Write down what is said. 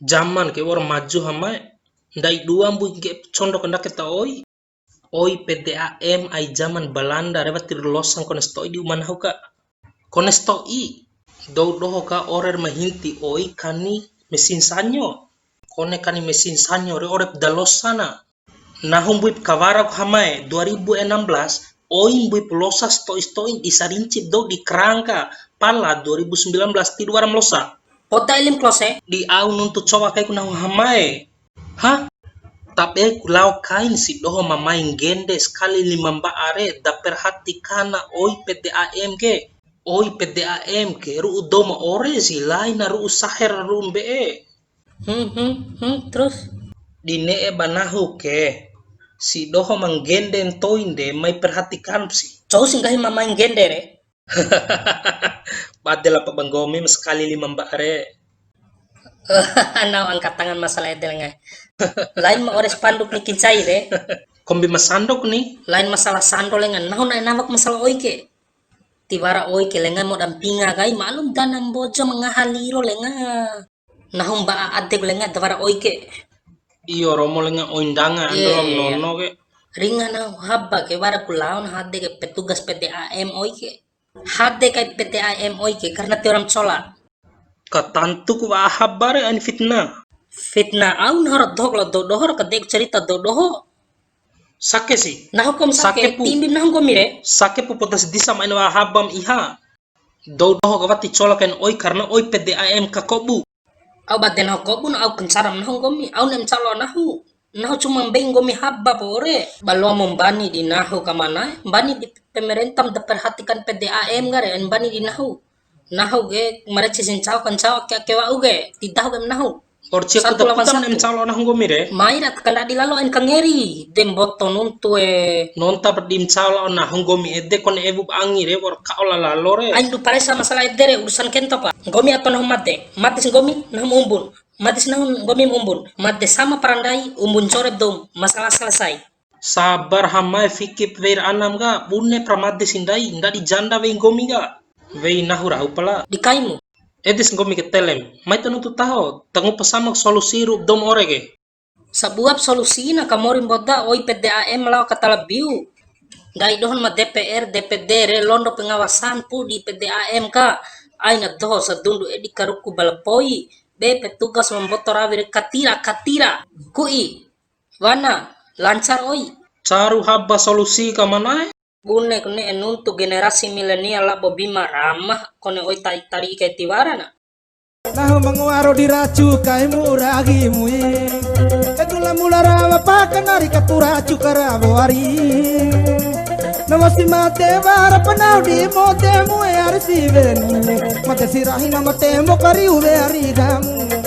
Zaman ke orang maju hamai ndai dua bu ke condo kena kita oi PDAM ai zaman Belanda rewat losan kones toi di umana huka kones toi do doho ka orer mahinti oi kani mesin sanyo kone kani mesin sanyo re orep dalosana nahum buip kawara hamai 2016 oi buip losas toi disarincip do di kerangka pala 2019 tiduara melosa Pota ilim klose di au nuntut coba kai kuna hamai hah tapi kulau kain si doho mamain gende sekali 5 are daper hati kana oi PDAM ke ru doma ore si lain ru saher ru be terus di nee banahu ke si doho manggende toinde mai perhatikan si cowok singgahi mamain gendere padahal apa banggomi sekali 5 are Anau angkat tangan masalah edelnya. Lain ma ores panduk ni kincai re. Kombi masandok nih. Lain masalah sando lengan. Nahu na namak masalah oike. Tibara oike lengan mo dampinga kai malum danam bojo mengahaliro lengan. Nahu ba adek lengan tibara oike. Iyo romo lengan oindanga dalam nono ke. Ringan nahu habba ke bara kulaun hade ke petugas PDAM oike. Hade kai PDAM oike karena tiram cola. Katantuk wa habare an fitnah aun harap dohok la dohor kadek cerita doho sake sih nah hukum sake timbim nah hukum mire sake pu potas disa main wa habam iha doho gawati cola kan oi karena oi PDAM kakobu au baden kobu na au kencaram nah hukum mi au nem calo nahu cuma beng gomi habba pore balo membani di nahu kamana bani di pemerintah perhatikan PDAM gare bani di nahu ge mereka cincau kencau kewa uge tidak ge nahu Orci aku dapat nem calo nah ngomire mairat kala dilalo en kangeri dem boto nuntu nonta berdim calo nah ngomi ede kon ebu angire war kaola lalore ain du pare sama masalah edere urusan kento pa ngomi apa nah mate ngomi nah umbun mate nah ngomi umbun mate sama parandai umbun coret dom masalah selesai sabar hamai fikir ver anam ga bunne pramade sindai nda di janda we ngomi ga we nahura upala di kaimu edis ngomi ke telem mai tanu tu taho tangu pesamak solusi rup dom orege sabuap solusi na kamorim boda oi PDAM law katalabiu dai dohon ma DPR DPD re londo pengawasan pu di PDAM ka aina doho sadundu edi karuku balapoi be petugas membotor awir katira kui wana lancar oi caru habba solusi ka mana Bune kone enuntu generasi milenial lah bobima ramah kone oi tari kai tiwarana. Nahu menguaro diracu kai muragi mui. Etula mula rawa pakanari katuracu karabawari. Namasi mate vara panau di mote mue arsi venu. Mate sirahi namate mo kari ube ari gamu.